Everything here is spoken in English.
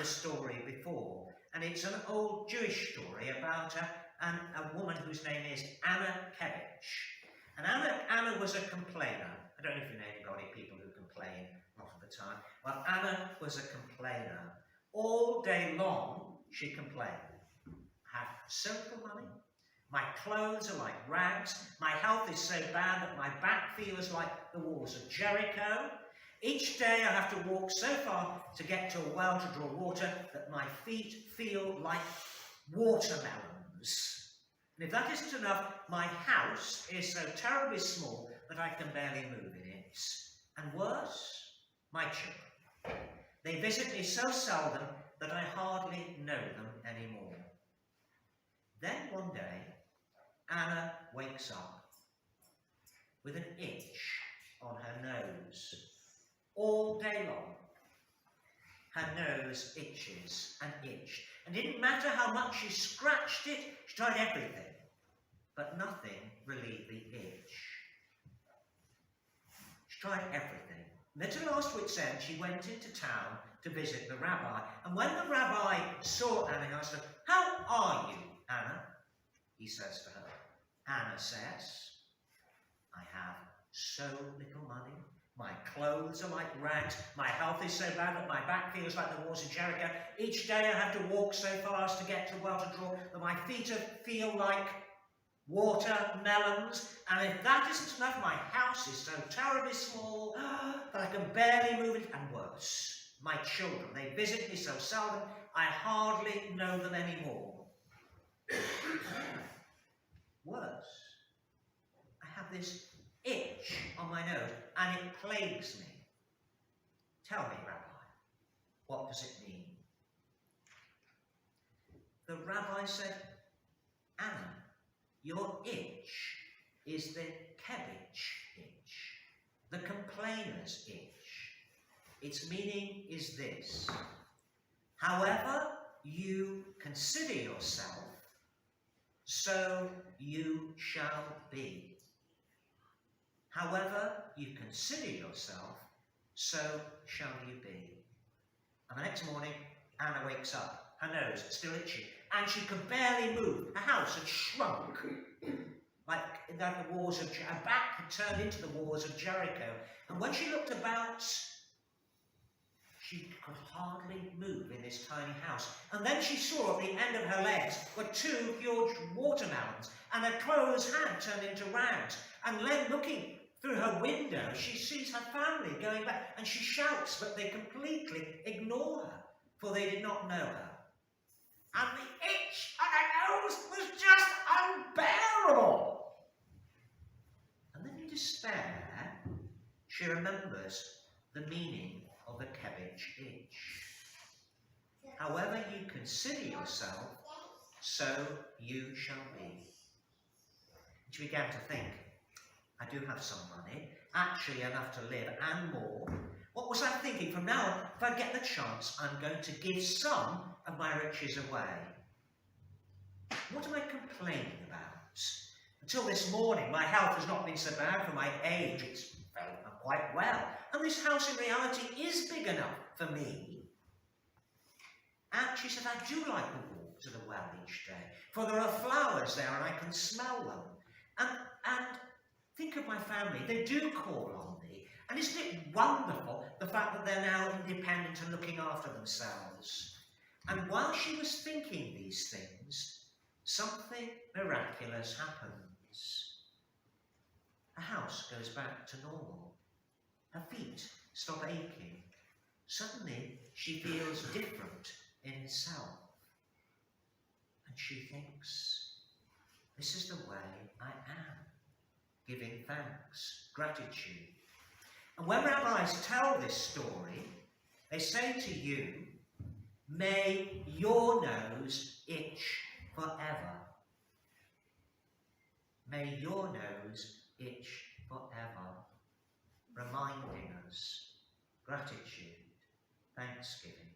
this story before, and it's an old Jewish story about a woman whose name is Anna Kevich. And Anna was a complainer. I don't know if you know anybody, people who complain a lot of the time. Well, Anna was a complainer. All day long, she complained. I have so little money. My clothes are like rags. My health is so bad that my back feels like the walls of Jericho. Each day I have to walk so far to get to a well to draw water that my feet feel like watermelons. And if that isn't enough, my house is so terribly small that I can barely move in it. And worse, my children. They visit me so seldom that I hardly know them anymore. Then one day, Anna wakes up with an itch on her nose. All day long, her nose itches and itched. And it didn't matter how much she scratched it, she tried everything. But nothing relieved the itch. She tried everything. And then to last week's end, she went into town to visit the rabbi. And when the rabbi saw Anna, he asked her, "How are you, Anna?" He says to her. Anna says, "I have so little money. My clothes are like rags. My health is so bad that my back feels like the walls of Jericho. Each day I have to walk so fast to get to the well to draw that my feet feel like watermelons. And if that isn't enough, my house is so terribly small that I can barely move it. And worse, my children, they visit me so seldom, I hardly know them anymore. Worse, I have this itch on my nose and it plagues me. Tell me, Rabbi, what does it mean?" The rabbi said, "Anna, your itch is the Kevich itch, the complainer's itch. Its meaning is this: however you consider yourself, so you shall be. However you consider yourself, so shall you be." And the next morning, Anna wakes up, her nose still itchy, and she could barely move. Her house had shrunk, like the walls of her back had turned into the walls of Jericho. And when she looked about, she could hardly move in this tiny house. And then she saw at the end of her legs were two huge watermelons, and her clothes had turned into rags. And then looking through her window, she sees her family going back, and she shouts, but they completely ignore her, for they did not know her. And the itch on her nose was just unbearable. And then in despair, she remembers the meaning of the Kevich itch. However you consider yourself, so you shall be. And she began to think, I do have some money, actually enough to live and more. What was I thinking? From now on, if I get the chance, I'm going to give some of my riches away. What am I complaining about? Until this morning, my health has not been so bad. For my age, it's felt quite well. And this house in reality is big enough for me. And she said, I do like the walk to the well each day, for there are flowers there and I can smell them. And think of my family, they do call on me. And isn't it wonderful, the fact that they're now independent and looking after themselves? And while she was thinking these things, something miraculous happens. Her house goes back to normal. Her feet stop aching. Suddenly, she feels different in herself. And she thinks, this is the way I am, giving thanks, gratitude. And when rabbis tell this story, they say to you, may your nose itch forever. May your nose itch forever, reminding us gratitude, thanksgiving.